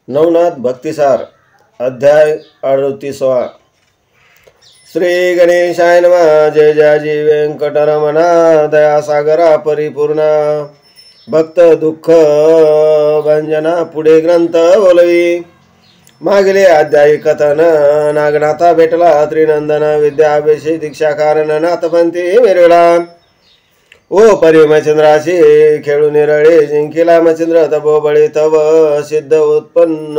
नवनाथ भक्तिसार अध्याय 38। श्री गणेशाय नमः। जय जय वेंकटरमणा दयासागरा परिपूर्णा भक्त दुःख भंजना पुढे ग्रंथ बोलवी। मागले अध्यायी कथन नागनाथा भेटला त्रिनंदन विद्याभ्यासी दीक्षा कारण नाथपंथी मिरवला। ओ परी मच्छिंद्राशी खेळू निरळे जिंकिला मच्छिंद्र तपोबळी तव सिद्ध उत्पन्न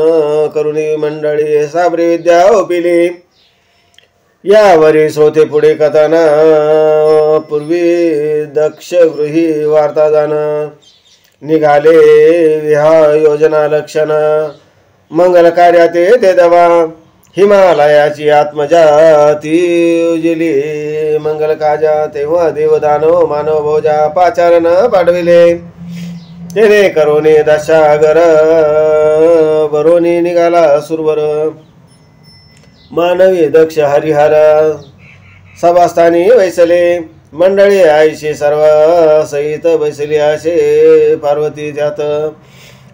करुणी मंडळी साबरी विद्या ओपिली। यावरी श्रोते पुढे कथन पूर्वी दक्ष गृही वार्ता जाण निघाले विहा योजना लक्षण मंगल कार्याते ते दवा हिमालयाची आत्मजा ती उजली मंगल काजा तेव्हा देवदानव मानव भोजा पाचारण पाठविले तेने करोने दशागर बरोनी निघाला सुरवर मानवी दक्ष हरिहर सभास्थानी वैसले मंडळी आईशी सर्व सहित बैसली असे पार्वती त्यात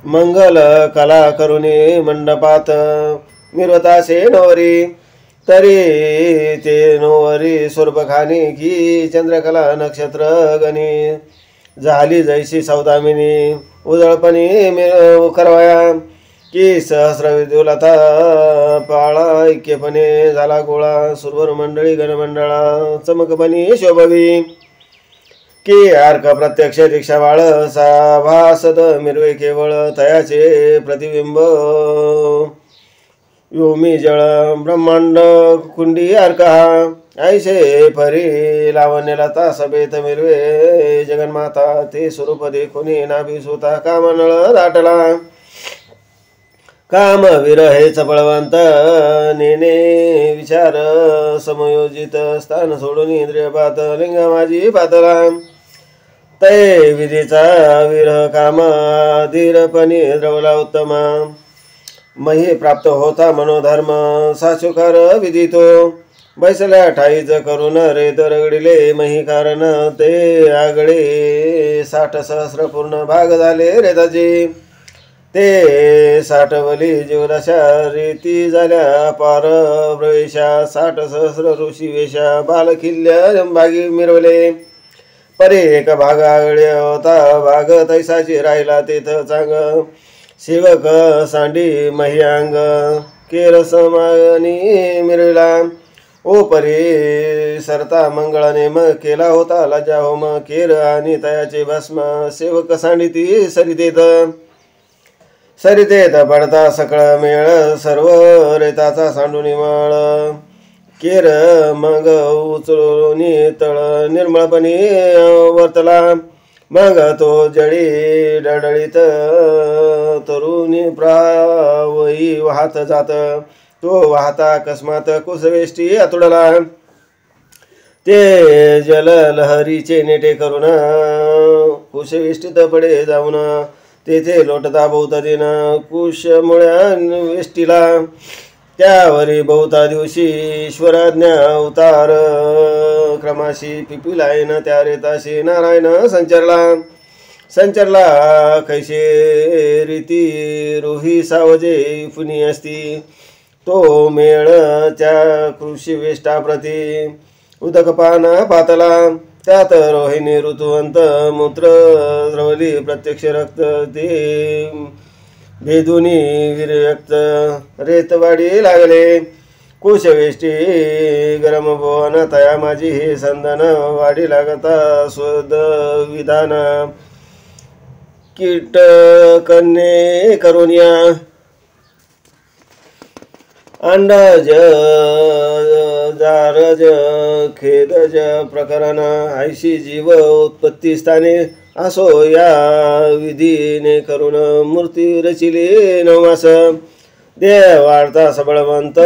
मंगल कला करुणी मंडपात मिरवतासे नवरी तरी ते नवरी स्वरूपखानी की चंद्रकला नक्षत्र गणी झाली जैशी सौदामिनी उजळपणी करवाया की सहस्र विद्युलता पाळा ऐक्यपणे झाला गोळा सुरवर मंडळी गणमंडळा चमकपणी शोभवी की अर्क प्रत्यक्ष दीक्षा बाळ सभासद मिरवे केवळ तयाचे प्रतिबिंब योमी जळ ब्रह्मांड कुंडी अर्का ऐसे परी लावण्यलता सभेत मिरवे जगन्माता ते स्वरूप देखुनी नाभी सुता कामनळ दाटला काम विरहेच बळवंत नेने विचार समयोजित स्थान सोडून इंद्रिय पात लिंग माझी पातला तै विधीचा विरह काम धीरपणी द्रवला उत्तम मही प्राप्त होता मनोधर्म साचुकार विधितो बैसल्या ठाईच करून रेत रगडिले मही कारण ते आगळे 60 सहस्र पूर्ण भाग झाले रेताची ते 60 वली जीवदशा रीती झाल्या पार प्रवेशा 60 सहस्र ऋषी वेशा बालकिल्ल्या भागी मिरवले परे एक भाग आगळे होता भाग तैसाची राहिला तेथ चांग सेवक सांडी महियांग केर समानी मिरविला ओ परी सरता मंगळाने मग केला होता लज्जा होम केर आणि तयाचे भस्म सेवक सांडिती सरितेत पडता सकळ मेळ सर्व रेताचा सांडून मळ केर मग उचलून तळ निर्मळपणी वर्तला मग तो जळी डळडळीत तरुणी प्रावई वाहत जात तो वाहता अकस्मात कुसवेष्टी अतुडला ते जल लहरीचे नेटे करून कुशवेष्टीत पडे जाऊन तेथे लोटता बहुतादीन कुशमुळ्या वेष्टीला त्यावरी बहुता दिवशी ईश्वराज्ञा अवतार क्रमाशी पिपिलायन त्या रेताशी नारायण संचरला कैसे रीती रोही सावजे फुनी असती तो मेळ त्या कृषी वेष्टाप्रती उदकपान पातला त्यात रोहिणी ऋतुवंत मूत्र द्रवली प्रत्यक्ष रक्त ते भेदुनी विरक्त रेतवाडी लागले कुशवेष्टी गरम भुवन तया माझी हे संदन वाढी लागता स्वद विधान कीटकन्ये करुनिया अंडज जारज खेदज प्रकरण ऐशी जीव उत्पत्ती स्थाने असो या विधीने करून मूर्ती रचिले नवमास देव वाढता सबळवंत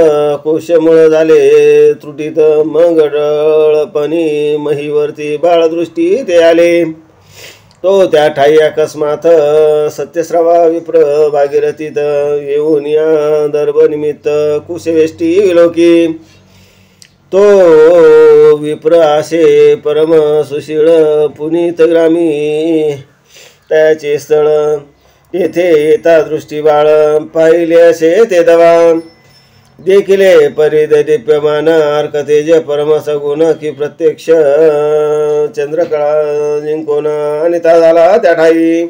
कोशमुळ झाले त्रुटीत मग डळपणी महीवरती बाळदृष्टी ते आले तो त्या ठाई अकस्मात सत्यस्रवा विप्र भागीरथीत येऊन या दर्भ निमित्त कुशवेष्टी विलोकी तो विप्र आशे परम सुशीळ पुनीत ग्रामी त्याचे स्थळ येथे येता दृष्टी बाळ पाहिले असे ते दवा देखिले परी दैदिप्यमान अर्क तेज परमस गुण की प्रत्यक्ष चंद्रकळा जिंकून अनिता झाला त्या ठाई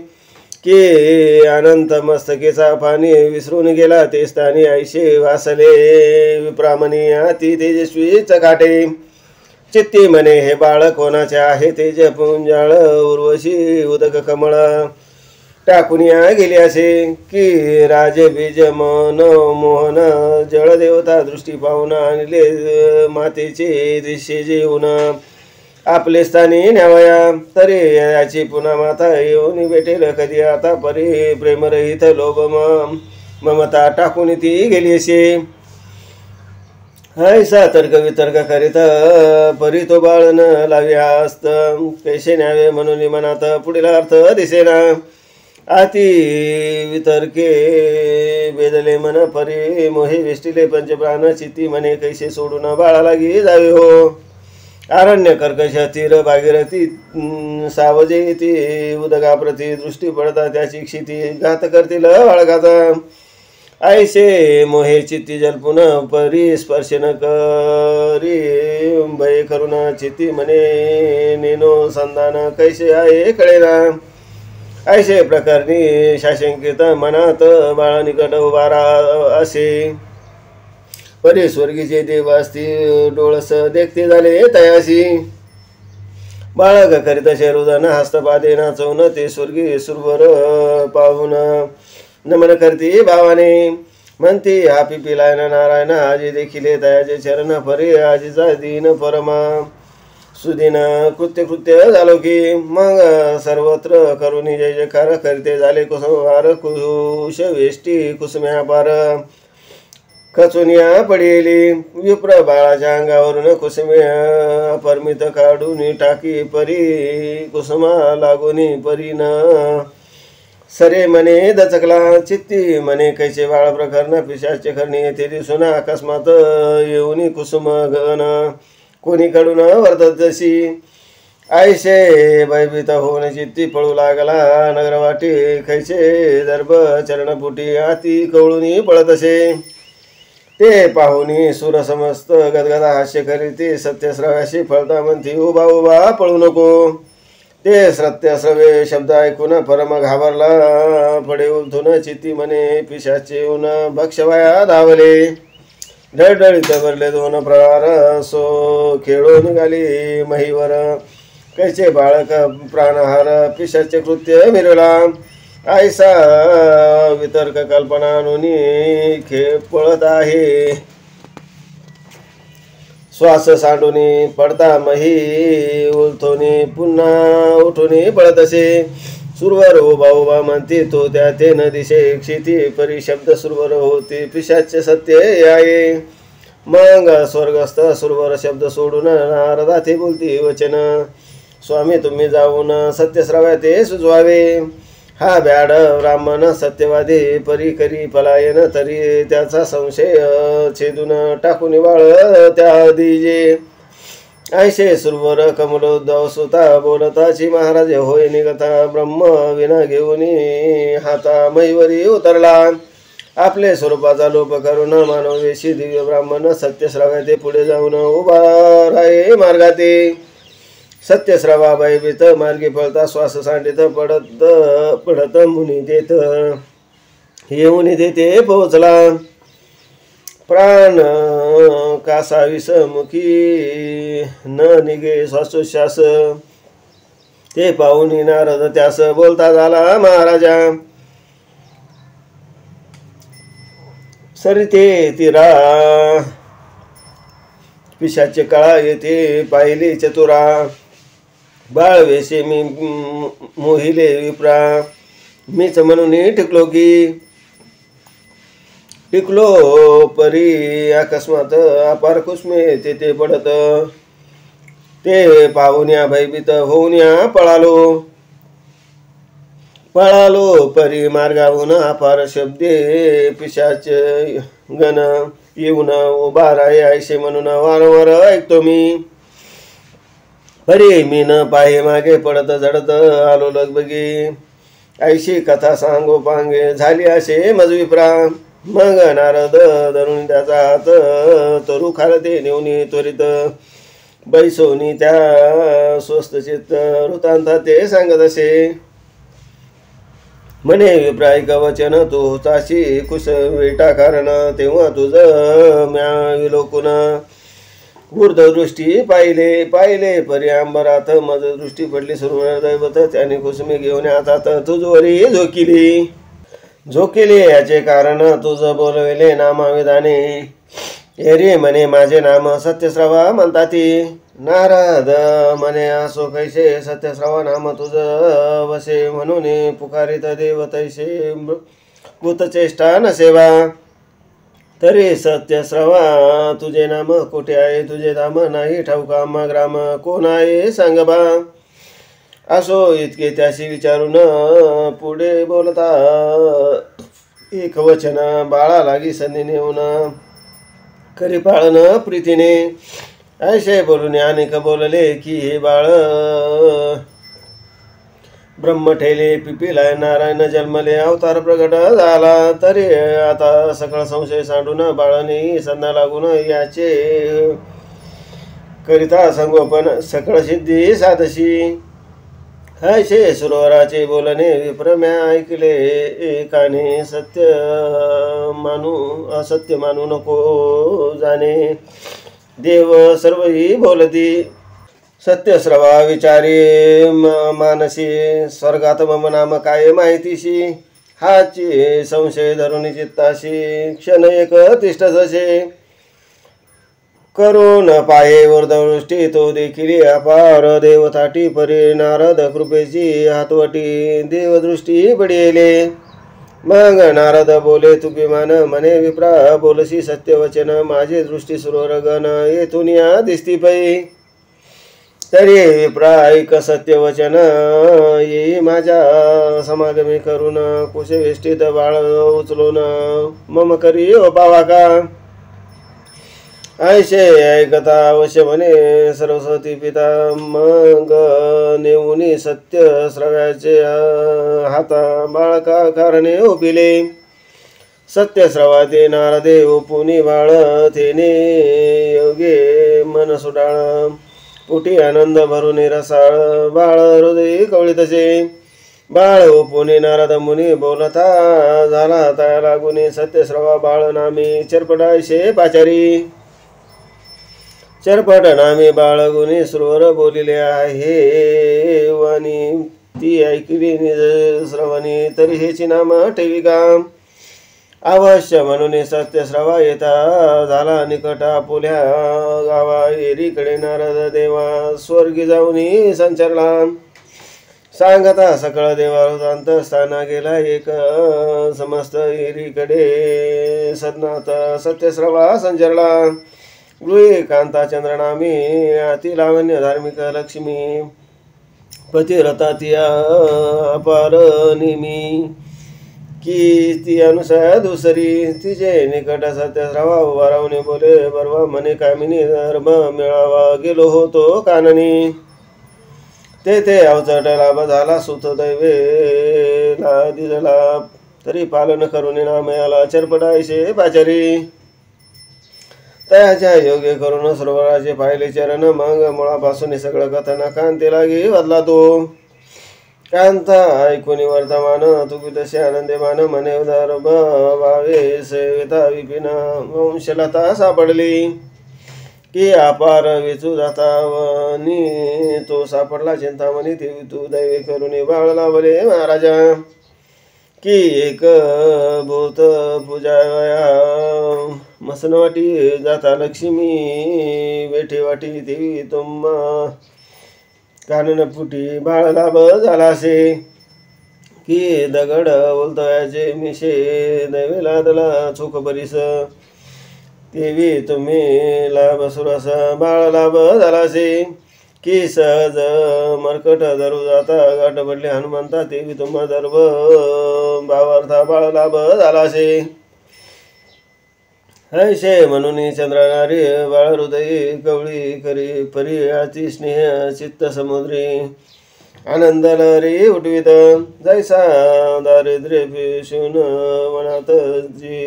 की अनंत मस्तकेचा पाणी विसरून गेला ते स्थानी ऐशे वासले विप्रामणी अति तेजस्वी चकाटे चित्ती म्हणे हे बाळ कोणाचे आहे तेज पुंजाळ उर्वशी उदक कमळ टाकुनिया गेली असे की राजे बीज मन मोहन जळदेवता दृष्टी पाहून आणले मातेचे दृश्य जेवून आपले स्थानी न्यावया तरी याची पुन्हा माता येऊन भेटेल कधी आता परी प्रेमरहित लोभ ममता टाकून ती गेली असे ऐसा तर्क वितर्क करीत परी तो बाळ न लाव्या असत कैसे न्यावे म्हणून मनात पुढील अर्थ दिसेना आती वितर्के बेदले मन परी मोहे वेष्टिले पंचप्राण चित्ती म्हणे कैसे सोडून बाळा लागी जावे हो अरण्य कर्कश तीर भागीरथी सावजे ती उदगाप्रती दृष्टी पडता त्याची क्षिती घात करतील बाळगाचा ऐसे मोहे चित्ती जलपुन परी स्पर्श न करी भय करुण चित्ती म्हणे नेनो संधान कैसे आहे कळेना ऐसे प्रकरणी शाशंकित मनात बाळा निकट उभारा असे परी स्वर्गीचे देव असती डोळस देखते झाले तयासी बाळक करीत शेरुदन हस्तपादे नाचवून ते स्वर्गी सुरवर पाहून नमन करती भावाने म्हणती हापी पिलायन नारायण आजी देखिले तयाचे चरण परी आजीचा दीन परमा सुदीन कृत्य झालो की मग सर्वत्र करुणी जय जयकार करीते झाले कुसुमार कुश वेष्टी कुसुम्या पार खचुनिया पडेली विप्र बाळाच्या अंगावरून कुसुमे अपरमित काढून टाकी परी कुसुमा लागून परीन सरे मने दचकला चित्ती मने कैसे बाळ प्रकरण पिशाचे करणी येथे दिसून अकस्मात येऊनी कुसुम गण कोणीकडून वर्तत जशी ऐशे भयभीत होऊन चित्ती पळू लागला नगरवाटी कैसे दर्भ चरणपुटी आती कवळूनी पळत असे ते पाहुनी सुर समस्त गदगदा हास्य करीती सत्यश्रव्याशी फळता म्हणती उभा उभा पळू नको ते सत्यश्रवे शब्द ऐकून परम घाबरला पडे उलथून चित्ती म्हणे पिशाचे येऊन भक्षवाया धावले ढळढळीत भरले दोन प्रहार सो खेळून निघाली महीवर कैचे बाळक प्राणहार पिशाचे कृत्य मिरवला ऐसा वितर्क कल्पना नुनी खेळ पळत आहे श्वास सांडूनी पडता मही उलथोनी पुन्हा उठूनी पळत असे सुरवर उभा उभा म्हणती तो त्या ते न दिशे क्षिती परी शब्द सुरवर होती पिशाचे सत्य आहे मग स्वर्गस्थ सुरवर शब्द सोडून नारदा ते बोलती वचन स्वामी तुम्ही जाऊन सत्यश्रव्या ते सुचवावे हा ब्याड ब्राह्मण सत्यवादी परी करी पलायन तरी त्याचा संशय छेदून टाकून बाळ त्या दिजे ऐशे सुरवर कमलोद्भव सुता बोलताची महाराज होय निगता ब्रह्म विना घेऊन हाता मैवरी उतरला आपले स्वरूपाचा लोप करून मानवेशी दिव्य ब्राह्मण सत्यश्रव्या ते पुढे जाऊन उभा राहे मार्गाते सत्यश्रवा भयभीत मार्गी पळता श्वास सांडित पडत मुनी देत येऊन देते पोहोचला प्राण कासाविस मुखी न निघे श्वासोश्वास ते पाहून नारद त्यास बोलता झाला महाराजा सरिते तिरा पिशाचे काळा येथे पाहिले चतुरा बाळ वेशे मी मोहिले विप्रा मीच म्हणून टिकलो परी अकस्मात अपार कुसमे तेथे पडत ते पाहुण्या भयभीत होऊन्या पळालो परी मार्गाहून अपार शब्दे पिशाच गण येऊन उभा राहे ऐसे म्हणून वारंवार ऐकतो मी परी मी न पाहे मागे पडत झडत आलो लगबगी ऐशी कथा सांगो पांगे झाली असे मजविप्रा. मग नारद धरून त्याचा हात तरु खालते नेऊनी त्वरित बैसोनी त्या स्वस्त चित्त वृत्तांत ते सांगत असे. म्हणे विप्राय वचन तू होताशी कुश वेटा कारण तेव्हा तुझ म्या विलोकुन ऊर्ध्वदृष्टी पाहिले परी अंबरात मज दृष्टी पडली सर्व दैवत त्याने कुसुमी घेऊन हातात तुझवरी झोकिली याचे कारण तुझ बोलविले नामाविधाने. एरी म्हणे माझे नाम सत्यश्रवा म्हणताती. नारद म्हणे असो कैसे सत्यश्रवा नाम तुझ वसे म्हणून पुकारित देव तैसे भूतचेष्टा नसेवा. तरी सत्यश्रवा तुझे नाम कोठे आहे तुझे धाम नाही ठाऊका आम्हा ग्राम कोण आहे सांग बा. असो इतके त्याशी विचारून पुढे बोलता एक वचन बाळा लागी संधी नेऊन करी पाळन प्रीतीने. ऐसे बोलून अनेक बोलले की हे बाळ ब्रह्म ठेले पिपिलाय नारायण जन्मले अवतार प्रगट झाला. तरी आता सकळ संशय सांडून बाळाने संधा लागून याचे करिता संगोपन सकळ सिद्धी साधशी. ऐसे सुरवराचे बोलणे विप्रम्या ऐकले एकाने असत्य मानू नको जाणे. देव सर्वही बोलती सत्यश्रवा विचारी मानसी स्वर्गात मम नाम काय माहितीशी. हाची संशय धरून चित्ताशी क्षण एक तिष्ठसे. करून पाये वरदवृष्टी तो देखील अपार देवताटी परी नारद कृपेची हातवटी देवदृष्टी पडेले. मग नारद बोले तुभिमान म्हणे विप्रा बोलसी सत्यवचन माझे दृष्टी सुरगन येथून या दिसती पै. तरी विप्रा ऐक सत्यवचन येई माझ्या समागमी करून कुशे वेष्टीत बाळ उचलून मम करी पावा का. ऐसे ऐकता अवश्य म्हणे सरस्वती पिता. मग नेऊनी सत्य श्रव्याचे हाता बाळका कारणे ओपिले. सत्यश्रवा ते नारदे ओपुनी बाळ तेने योगे मन सुडाळ. पोटी आनंद भरून रसाळ बाळ हृदय कवळीतसे. बाळ ओपुनी नारद मुनी बोलता झाला त्या लागुनी सत्यश्रवा बाळ नामी चरपटायशे पाचारी. चरपट नामे बाळगुनी सुरवर बोलिले आहे वाणी ती ऐकली निज श्रवणी तरी हेची नाम ठेविका. अवश्य म्हणून सत्यश्रवा येता झाला निकट आपुल्या गावा. एरीकडे नारद देवा स्वर्गी जाऊनी संचरला. सांगता सकळ देवावृतांत स्थाना गेला एक समस्त एरीकडे सदनात सत्यश्रवा संचरला. गृहे कांता चंद्रनामी अति लावण्य धार्मिक लक्ष्मी पतिरता तिया अपार नेमी. की ती अनुसया दुसरी तिचे निकट सत्यश्रवा उभा राहून बोले बरवा म्हणे कामिनी धर्म मिळावा गेलो होतो काननी. तेथे अवचट लाभ झाला सुत दैवेला दिला. तरी पालन करून नामयाला चरपटायशे पाचारी. त्याच्या योग्य करून सरोवराचे पाहिले चरण. मग मुळापासून सगळं कथन कांती लागी वाजला तो. कांता ऐकून वर्तमान तुकी तसे आनंदमान म्हणे दर्भ भावे सेविता विपिन वंशलता सापडली. की अपार वेचू जाता वनी तो सापडला चिंतामणी. ते तू दैवे करून बाळ लावले महाराजा. की एक भूत पूजाया मसनवाटी जाता लक्ष्मी वेठे वाटी देवी तुम्हा काननपुटी बाळ लाभ झाला असे. की दगड उलतव्याचे मिशे दैवे लादला चोख बरीस. देवी तुम्ही लाभ सुरस बाळ लाभ झाला असे. की सहज मरकट धरू जाता गाठ पडले हनुमंता. देवी तुम्हा दर्भ भावार्था बाळ लाभ झाला असे. ऐसे म्हणून चंद्रनारी बाळ हृदय कवळी करी परी अति स्नेह चित्त समुद्री. आनंद लहरी उठवित जैसा दारिद्र्य पिशून वनात जी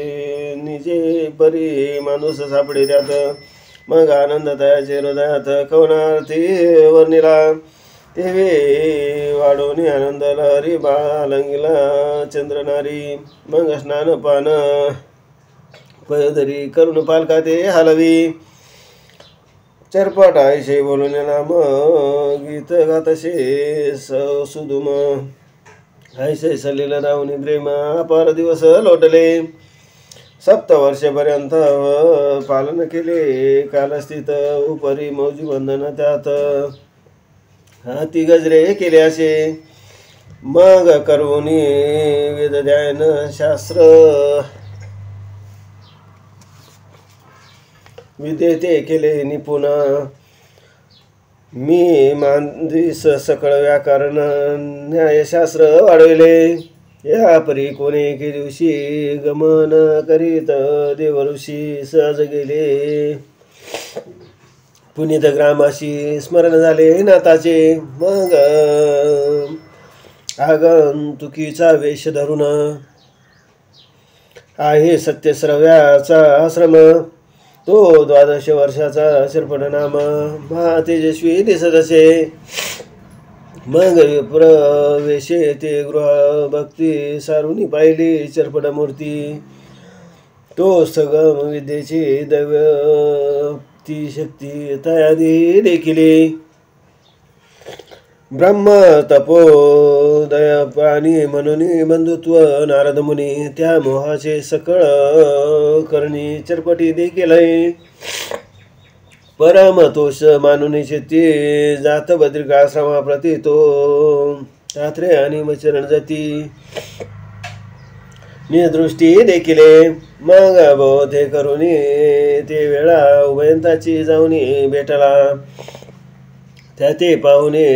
निजे बरी माणूस सापडे त्यात मग आनंद तयाचे हृदयात कवनार्थी वर्णिला तेवे वाढवणी आनंद लहरी बालंगीला चंद्रनारी मग स्नान पान पयधरी करुण पालका ते हलवी चरपट आयशे बोलून नाम गीत गातशे सुदुम आयशे सलील रावणी प्रेम अपार दिवस लोटले सप्तवर्षेपर्यंत पालन केले कालस्थित उपरी मौजी बंधन त्यात हाती गजरे केले असे मग करुणी वेद ध्यान शास्त्र विद्ये ते केले निपुण मी मानदिस सकळ व्याकरण न्यायशास्त्र वाढविले या परी कोणी एके दिवशी गमन करीत देवऋषी सहज गेले पुनीत ग्रामाशी स्मरण झाले नाथाचे मग आगंतुकीचा वेश धरून आहे सत्यश्रव्याचा आश्रम तो 12 वर्षाचा शिरपण नाम महातेजस्वी दिसत असे मग प्रवेशे ते गृह भक्ती सारुनी पाहिली चरपट मूर्ती तो सगम विद्येची दैव ती शक्ती तयादी देखिली ब्रह्म तपोदय प्राणी म्हणून बंधुत्व नारद मुनी त्या मोहाचे सकळ करणी चरपटी देखील परमतोष मानुनी शेती जात बद्रिकाश्रमाप्रती तो रात्रे आणि मचरण जाती निदृष्टी देखिले मग बोधे करुनी ते वेळा उभयंताची जाऊनी भेटला त्या ते पाहुणे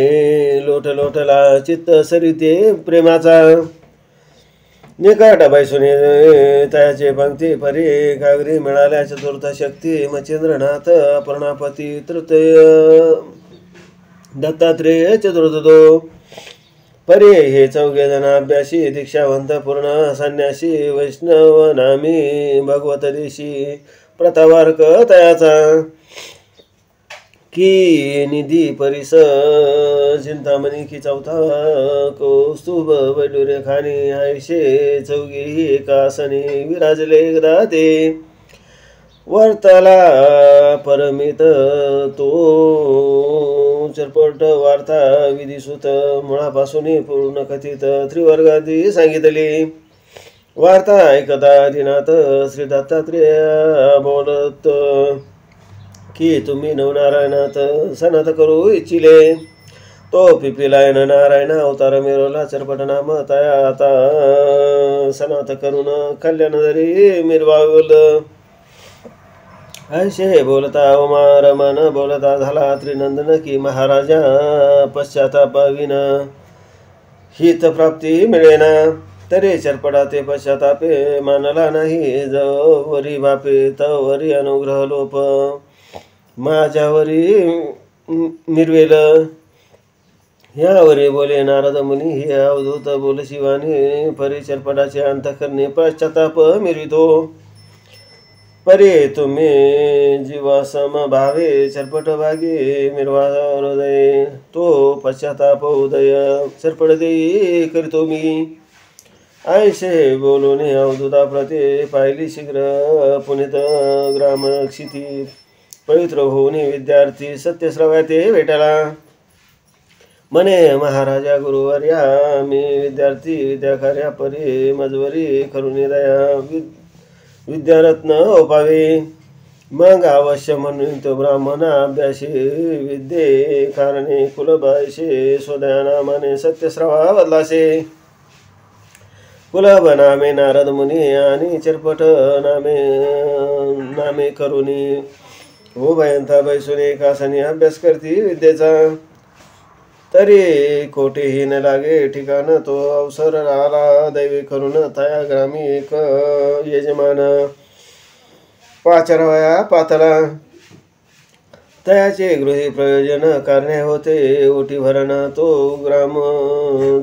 लोटला चित्त सरिते प्रेमाचा निकट बैसुने त्याचे पंक्ती परी घागरी मिळाल्या चतुर्थ शक्ती मच्छिंद्रनाथ अपर्णापती तृतीय दत्तात्रेय चतुर्थो परी हे 4 जण अभ्यासी दीक्षावंत पूर्ण संन्यासी वैष्णव नामी भगवत देशी प्रतावार्क तयाचा की निधी परिस चिंतामणी की 4था कौस्तुभ वैडूर्य खानी आयशे 4 एकासनी विराजले एकदा ते वर्तला परमित तो चरपट वार्ता विधिसुत मुळापासून पूर्ण कथित त्रिवर्गादी सांगितली वार्ता ऐकता दिनाथ श्री दत्तात्रेय बोलत की तुम्ही नवनारायणात सनात करू इच्छिले तो पिपिलायन नारायण अवतार मिरवला चरपट नाम तया आता सनात करून कल्याण जरी मिरवावल ऐशे बोलता उमार मन बोलता झाला त्रिनंदन की महाराजा पश्चातापाविन हित प्राप्ती मिळेना तरी चरपडा ते पश्चातापे मानला नाही जवरी बापे तवरी अनुग्रह लोप माझ्यावरी मिरवेल ह्यावरी बोले नारद मुनी हे अवधूत बोल शिवाने परी चरपटाचे अंतःकरणे पश्चाताप मिरवितो परी तुम्ही जीवासम भावे चरपट भागे मिरवा हृदय तो पश्चाताप उदय चरपट देई करितो मी आयशे बोलून अवधूता प्रते पाहिली शीघ्र पुनित ग्राम क्षिती पवित्र होऊन विद्यार्थी सत्यश्रव्याते भेटला मने महाराजा गुरुवर्या मी विद्यार्थी विद्याकार्या परी मजवरी करुणी दया विद्यारत्न ओपावे मग अवश्य म्हणून तो ब्राह्मण अभ्यासी विद्ये कारणे कुलबायशे स्वदया नामाने सत्यश्रवा बदलाशे कुलभ नामे नारद मुनी आणि चरपट नामे करुणी उभयंता बैसून एकासनी अभ्यास करती विद्येचा तरी कोठेही न लागे ठिकाण तो अवसर राहिला दैवी करून तया ग्रामी एक यजमान पाचरवया पातला तयाचे गृही प्रयोजन करणे होते ओटी भरण तो ग्राम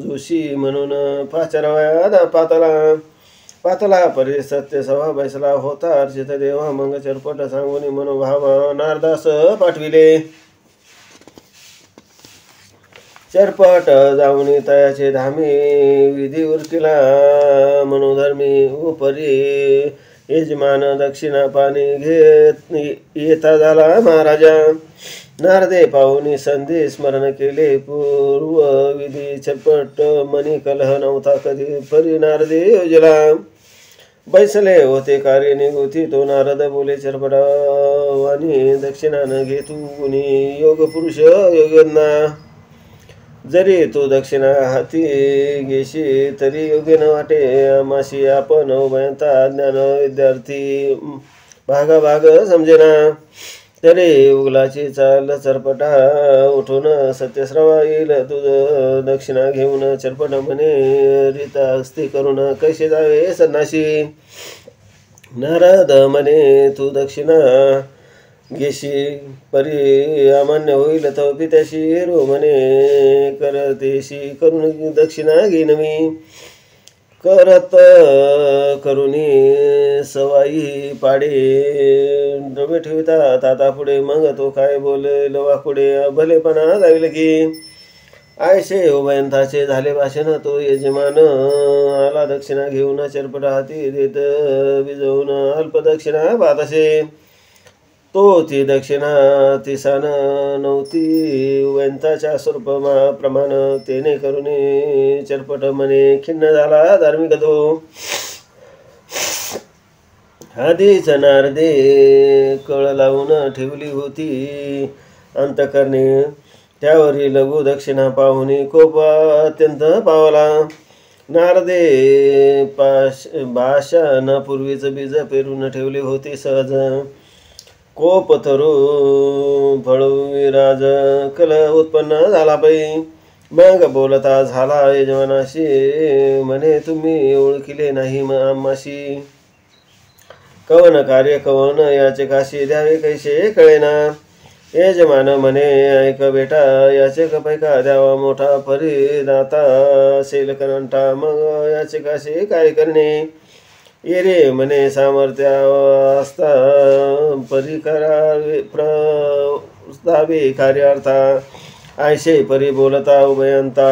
जोशी म्हणून पाचरावया पातला परी सत्य सभा बैसला होता अर्चित देवा मग चरपट सांगून मनोभाव नारदास पाठविले चरपट जाऊन तयाचे धामी विधी उरकिला मनोधर्मी उपरी यजमान दक्षिणा पाणी घेत येता झाला महाराजा नारदे पाहुनी संधी स्मरण केले पूर्व विधी चरपट मनी कलह नव्हता कधी परी नारदे योजला बैसले होते कार्य निगुती तो नारद बोले चरपटावानी दक्षिणा न घेतू गुणी योग पुरुष योग्यना जरी तू दक्षिणा हाती घेशी तरी योग्य न वाटे आमाशी आपण उभयंता ज्ञान विद्यार्थी भागाभाग समजेना तरी उगलाची चाल चरपटा उठून सत्यश्रवा येईल तुझ दक्षिणा घेऊन चरपट म्हणे रीता हस्ती करून कैसे जावे सन्नाशी नारद म्हणे तू दक्षिणा घेशी परी अमान्य होईल तो पित्याशी रो म्हणे करतेशी करून दक्षिणा घेईन मी करत करुणी सवाई पाडे डबे ठेविता ताता पुढे मग तो काय बोले लवा पुढे भलेपणा जाईल की आयशे उभयंताचे झाले भाषण तो यजमान आला दक्षिणा घेऊन चरपट हाती देत विजवून अल्प दक्षिणा पाहतसे तो ती दक्षिणा तिसान नव्हती उभयंताच्या स्वरूपमा प्रमाण तेने करून चरपट म्हणे खिन्न झाला धार्मिक तो आधीच नारदे कळ लावून ठेवली होती अंतकरणे त्यावरी लघु दक्षिणा पाहुनी कोप अत्यंत पावला नारदे भाषणापूर्वीच बीज पेरून ठेवले होते सहज कोप तरू फळविराज कल उत्पन्न झाला पै मग बोलता झाला यजमानाशी म्हणे तुम्ही ओळखिले नाही आम्हाशी कवन कार्य कवन याचे काशी द्यावे कैसे कळेना यजमान म्हणे ऐक बेटा याचे पैका द्यावा मोठा परी दाता असेल कंठा मग याचे काशी काय करणे ये रे म्हणे सामर्थ्य असता परी करावे प्रस्तावे कार्यार्था आयशे परी बोलता उभयंता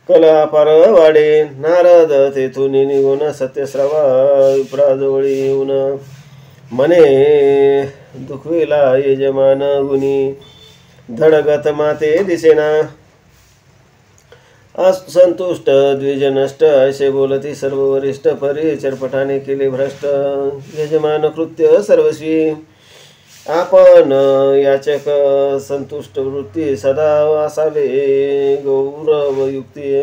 कला पार वाढे नारद तेथून निघून सत्यश्रवा विप्राजवळी येऊन म्हणे दुखवेला यजमान गुणी धडगत माते दिसेना असंतुष्ट द्विजनष्ट असे बोलती सर्व वरिष्ठ परी चरपटाने केले भ्रष्ट यजमान कृत्य सर्वस्वी आपण याचक संतुष्ट वृत्ती सदा असावे गौरव युक्ती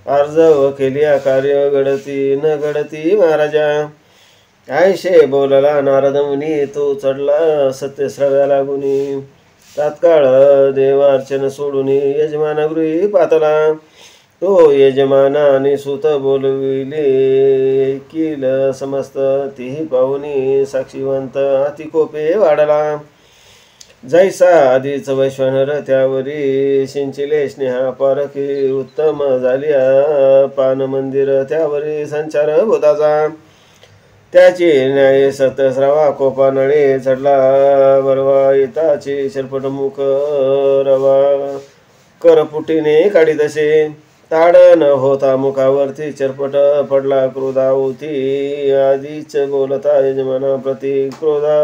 अर्जव केल्या कार्य घडती न घडती महाराजा आयशे बोलला नारद मुनी तो चढला सत्यश्रव्या लागुनी तात्काळ देवार्चन सोडून यजमान गृही पातला तो यजमानाने सुत बोलविले किल समस्त तीही पाहुनी साक्षीवंत अतिकोपे वाढला जैसा आधीच वैश्वानर त्यावरी सिंचिले स्नेहा पारखी उत्तम झाल्या पान मंदिर त्यावरी संचार बोधाचा त्याची न्याय सत्यश्रवा कोपा नळे चढला बरवा येताची चरपट मुख रवा करपुटीने काढी तसे ताड न होता मुखावरती चरपट पडला क्रोधावती आधीच बोलता यजमाना प्रति क्रोधा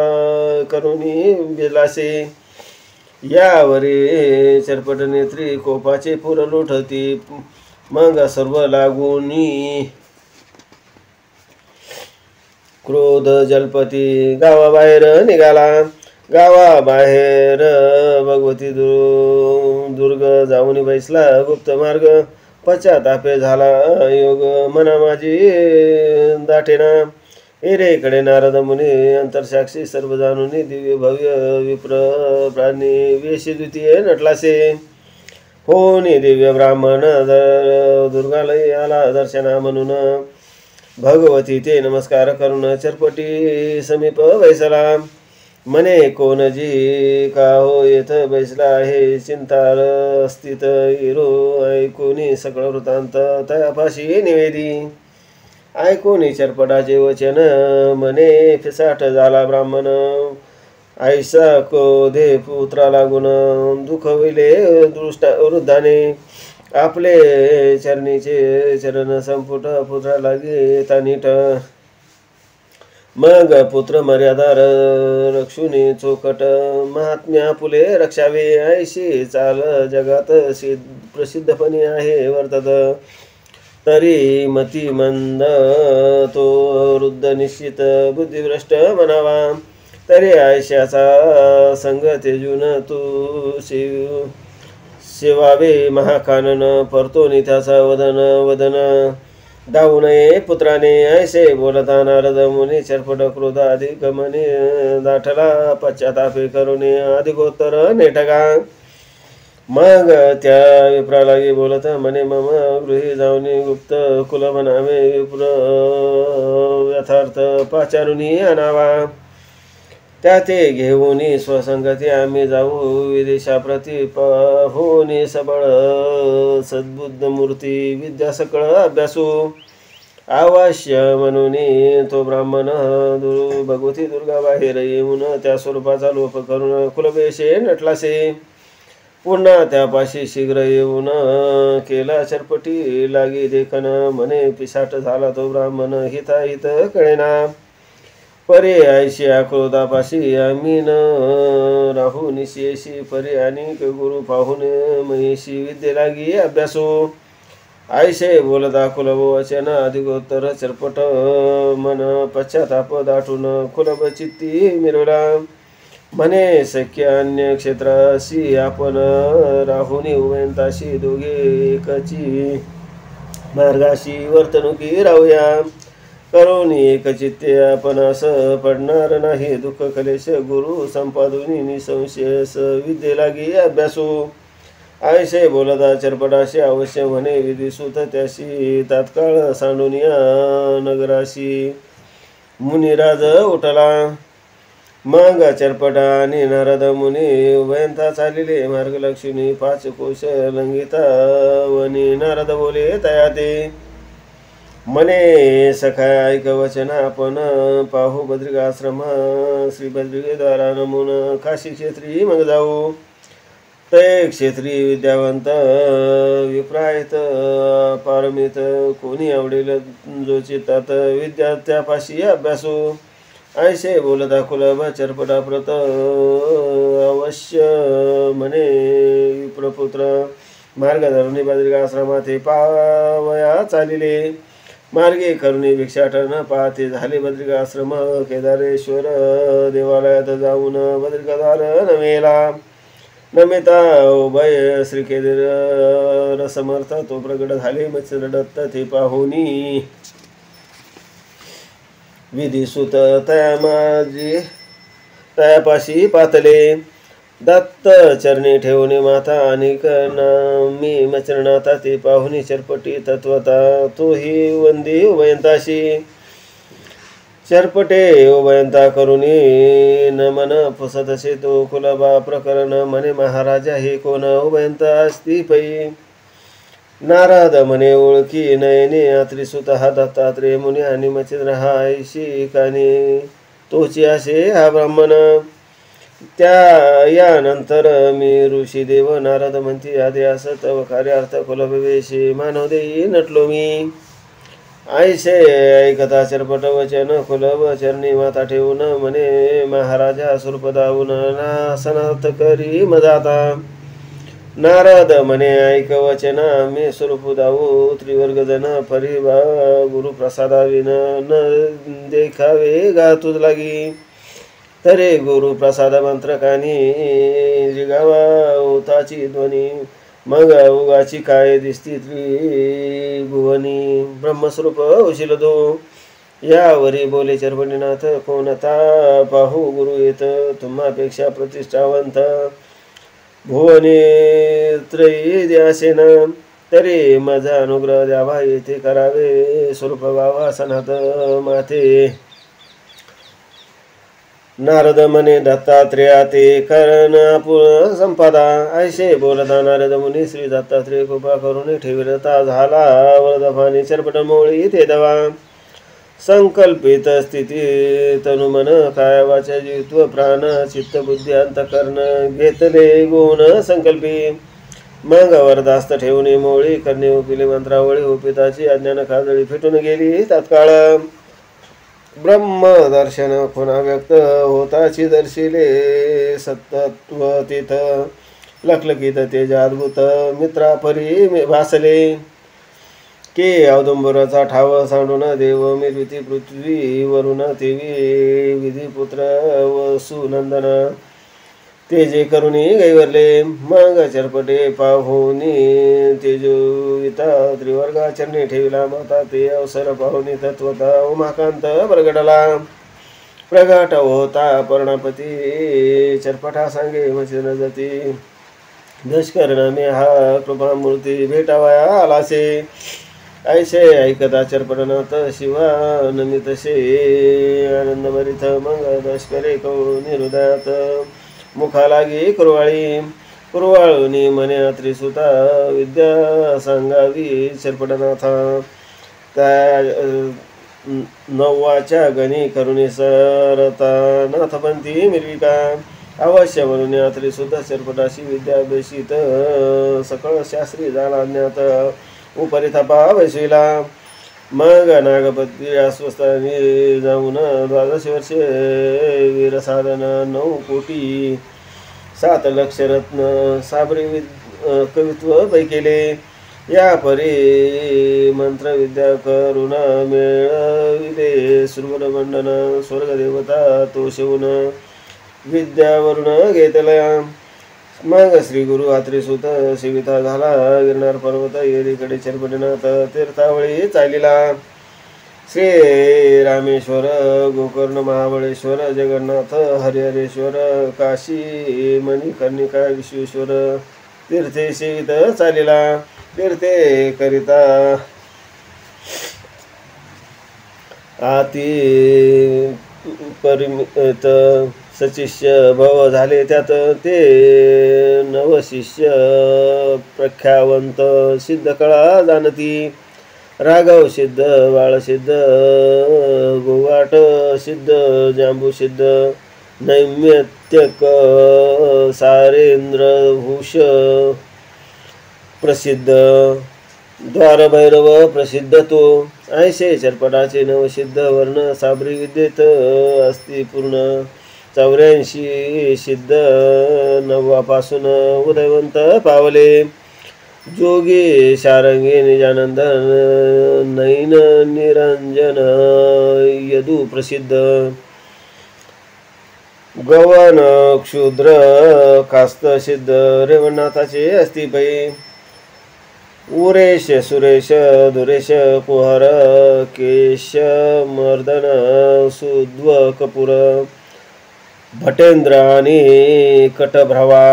करुणी बिलासे यावरी चरपट नेत्री कोपाचे पुर लुटती मग सर्व लागुनी क्रोध जलपती गावाबाहेर निघाला गावाबाहेर भगवती दुर्ग जाऊन बैसला गुप्त मार्ग पश्चातापे झाला योग मना माझी दाटेना एरेकडे नारद मुनी अंतरसाक्षी सर्व जाणून दिव्य भव्य विप्र प्राणी वेशी द्वितीय नटलासे होनी दिव्य ब्राह्मण दुर्गालय आला दर्शना म्हणून भगवती ते नमस्कार करून चरपटी समीप बैसला म्हणे कोण जी का हो येथ बैसला आहे चिंतार स्थित इरो ऐकोनी सकळ वृत्तांत तयापाशी निवेदी ऐकोनी चरपटाचे वचन म्हणे फिसाट झाला ब्राह्मण ऐसा क्रोधे पुत्रा लागून दुखविले वृद्धाने आपले चरणीचे चरण संपुट पुत्रा लागे तानीट मग पुत्र मर्यादा रक्षुनी चोकट महात्म्या फुले रक्षावे ऐशी चाल जगात प्रसिद्धपणी आहे वर्तत तरी मती मंद तो वृद्ध निश्चित बुद्धिभ्रष्ट म्हणावा तरी आयशाचा संग तेजून तू सेवावे महाकानन परतो नित्याचा वदन धावू नये पुत्राने ऐसे बोलता नारद मुनी चरपट क्रोध अधिक मनी दाठला पश्चातापे करुणे अधिकोत्तर नेटका मग त्या विप्रालागी बोलत म्हणे मम गृही जाऊनी गुप्त कुल म्हणावे विप्र यथार्थ पाचारुनी आणावा त्या ते घेऊनी स्वसंगती आम्ही जाऊ विदेशाप्रती पाहुनी सबळ सद्बुद्ध मूर्ती विद्या सकळ अभ्यासू अवश्य म्हणून तो ब्राह्मण भगवती दुर्गा बाहेर येऊन त्या स्वरूपाचा लोप करून कुलवेशे नटलासे पुन्हा त्यापाशी शीघ्र येऊन केला चरपटी लागी देखन म्हणे पिसाट झाला तो ब्राह्मण हिताहित कळेना परे ऐशी क्रोधापाशी आम्ही न राहू निशेशी परे अनेक गुरु पाहून महेशी विद्ये लागी अभ्यासो ऐशे बोलता कुलभ वचन अधिकोत्तर चरपट मन पश्चाताप दाटून कुलभ चित्ती मिरवला म्हणे सख्य अन्य क्षेत्राशी आपण राहुनी उभयंताशी दोघे एकची मार्गाशी वर्तणुकी राहूया करून एकचित्ते आपण असं पडणार नाही दुःख कलेश गुरु संपादुनी निसंशयस विद्ये लागी अभ्यासू ऐसे बोलता चरपटाशी अवश्य म्हणे विधिसूत त्याशी तात्काळ सांडूनिया नगराशी मुनिराज उठला मग चरपटा आणि नारद मुनी उभयंता चालिले मार्गलक्ष्मी 5 कोश लंघिता वनी नारद बोले तयाते म्हणे सखा ऐक वचन आपण पाहू बद्रिकाश्रम श्री बद्रिकेद्वारा नमून काशी क्षेत्री मग जाऊ ते क्षेत्री विद्यावंत विप्रायत पारमित कोणी आवडेल जो चित्तात विद्या त्यापाशी अभ्यासू ऐसे बोलता कुलभ चरपटा प्रत अवश्य म्हणे विप्रपुत्र मार्गधरुणी बद्रिकाश्रमात पावया चालिले मार्गे करुणी भिक्षाटन पाहते झाले बद्रिकाश्रम केदारेश्वर देवालयात जाऊन बद्रिकाद्वार नमेला नमिता उभय श्री केदार समर्थ तो प्रगट झाले मत्स्य दत्त ते पाहुनी विधिसूत तयापाशी पातले दत्त चरणी ठेवणे माता अनेक नामी मचरणाता ते पाहुणी चरपटी तत्वता तोही वंदी उभयंताशी चरपटे उभयंता करुणी नमन पुसतसे तो कुलबा प्रकरण म्हणे महाराजा हे कोण उभयंता असती पै नारद म्हणे ओळखी नयने अत्रिसुत हा दत्तात्रेय मुनी आणि मच्छिंद्र हा ऐशी कानी तोची असे हा ब्राह्मण त्या यानंतर मी ऋषी देव नारद म्हणती आधी असत व कार्यार्थ कुलभवेशी मानव देई नटलो मी ऐसे ऐकता चरपट वचन कुलभ चरणी माता ठेवून म्हणे महाराजा सुरपदावून नासनात करी मजाता नारद म्हणे ऐक वचन मी स्वरूप दाऊ त्रिवर्ग जन परिभा गुरु प्रसादाविन न देखावे गातूच लागी तरे गुरु प्रसाद मंत्र कानी जिगावा उताची ध्वनी मग उगाची काय दिसती त्रिभुवनी ब्रह्मस्वरूप उशिल दो यावरी बोले चरपटीनाथ कोणता पाहू गुरु येत तुम्हापेक्षा प्रतिष्ठावंत भुवने त्रयी द्यासेन तरी माझा अनुग्रह द्यावा येथे करावे स्वरूप गावा सनात माते नारद म्हणे दत्तात्रेया ते कारण आपुन संपादा. ऐसे बोलता नारद मुनी श्री दत्तात्रेय कृपा करून ठेविरता झाला. वरदपाणी चरपट मोळी ते दवा. संकल्पित स्थिती तनुमन काय वाचा जीवत्व प्राण चित्त बुद्धी अंतकरण घेतले गुण संकल्पी. मग वरदास्त ठेवणे मोळी करणे उपिले मंत्रावळी. उपिताची अज्ञान काजळी फिटून गेली तात्काळ. ब्रह्म दर्शन खुणा व्यक्त होताची दर्शिले सत्तत्व तिथ. लखलखित तेजाद्भुत मित्रा परी भासले. के औदुंबराचा ठाव सांडून देव मिरविती पृथ्वी वरुण तेवी विधी पुत्र वसुनंदन. ते जे करुणी गैवरले मग चरपटे पाहुनी. तेजोविता त्रिवर्गा चरणी ठेविला माता. ते अवसर पाहुनी तत्वता उमाकांत प्रगटला. प्रगट होता पर्णापती चरपटा सांगे वचन जाती. दशकर्ण मे हा कृपामूर्ती भेटावया आलासे. ऐसे ऐकता चरपटनाथ शिवा नमितसे आनंद भरित. मग दशकरे कवळूनी हृदयात मुखा लागी कुरवाळी. कुरवाळूनी म्हणे त्रिसुता विद्या सांगावी चरपटनाथा. त्या नववाच्या गणी करुणी सरता नाथपंथी मिरविका. अवश्य म्हणून त्रिसुता चरपटाशी विद्या अभ्यासित सकळ शास्त्री झाला ज्ञात. उपरी थपा वैसविला. मग नागपती अस्वस्थानी जाऊन 12 वर्षे वीर साधन 9 कोटी 7 लक्ष रत्न साबरी कवित्व पैकेले. या परी मंत्रविद्या करुण मिळविले. सुरवरमंडन स्वर्गदेवता तो शिवून विद्यावरून घेतल्या. मग श्री गुरु त्रिसुत सेविता झाला. गिरनार पर्वत येरीकडे चरपटनाथ तीर्थावळी चालिला. श्री रामेश्वर गोकर्ण महाबळेश्वर जगन्नाथ हरिहरेश्वर काशी मणिकर्णिका विश्वेश्वर तीर्थे सेवित चालिला. तीर्थे करिता आती परिमित सचिष्य भव झाले. त्यात ते नवशिष्य प्रख्यावंत सिद्ध कळा जाणती. राघव सिद्ध बाळसिद्ध गोवाट सिद्ध जांबू सिद्ध नैमित्तिक सारेंद्र भूष प्रसिद्ध. द्वारभैरव प्रसिद्ध तो. ऐसे चरपटाचे नवसिद्ध वर्ण साबरी विद्येत असती पूर्ण. 84 सिद्ध नववापासून उदयवंत पावले. जोगी शारंगी निजानंद नैन निरंजन यदू प्रसिद्ध. गवन क्षुद्र कास्त सिद्ध रेवणनाथाचे असती पै. उरेश सुरेश धुरेश कुहर केश मर्दन सुद्व कपूर भटेंद्र आणि कटभ्रवा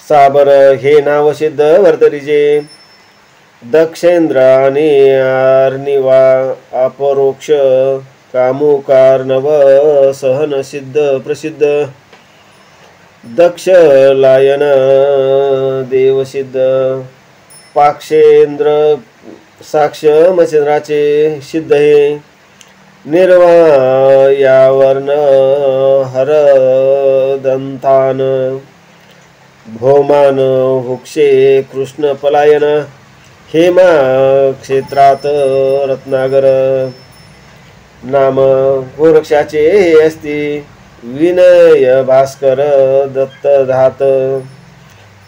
साबर हे नाव सिद्ध वर्तरीचे. दक्षेंद्र आणि अर्निवा अपरोक्ष कामुकार नव सहन सिद्ध प्रसिद्ध. दक्ष लायन देवसिद्ध पाक्षेंद्र साक्ष मच्छिंद्राचे सिद्ध हे. निर्वायावर्ण हरदंतान भौमान हुक्षे कृष्ण पलायन. हेमा क्षेत्रात रत्नागर नाम गोरक्षाचे हे असती. विनय भास्कर दत्त धात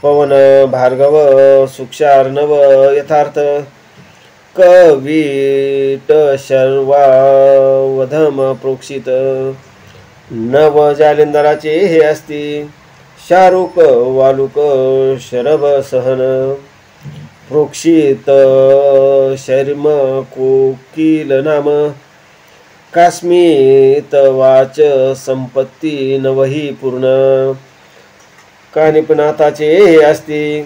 पवन भार्गव सुक्षार्णव यथार्थ. कवीट शर्वा वधम प्रोक्षित नव जालिंदराचे हे असती. शारुक वालुक शरभ सहन प्रोक्षित शर्म कोकिल नाम. कास्मित वाच संपत्ती नवही पूर्ण. कानिपनाथाचे हे असती.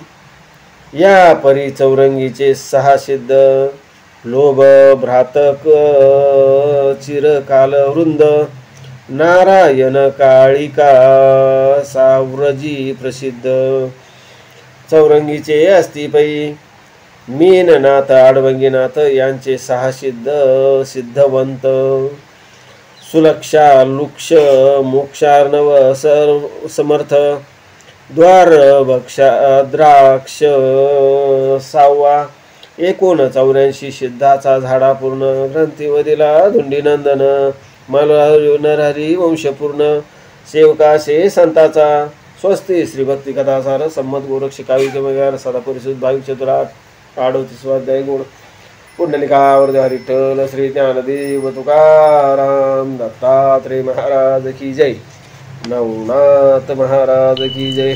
या परी चौरंगीचे 6 सिद्ध. लोभ भ्रातक चिरकाल वृंद नारायण काळिका साव्रजी प्रसिद्ध चौरंगीचे अस्तिपै मीननाथ आडवंगीनाथ यांचे सहा सिद्धवंत सुलक्षा लुक्ष मोक्षार्णव समर्थ द्वार द्राक्ष सावा 84 सिद्धाचा झाडा पूर्ण ग्रंथीवरीला धुंडीनंदन नरहरी वंशपूर्ण सेवकाशे संताचा स्वस्ती श्री भक्ती कथासार संमत गोरक्षिकाविकमगार सदा परिशुद्ध भाविक चतुरा 38 स्वाध्याय गुण पुंडलिकावर विठ्ठल श्री ज्ञानदेव तुकाराम दत्तात्रेय महाराज की जय नवनाथ महाराज की जय।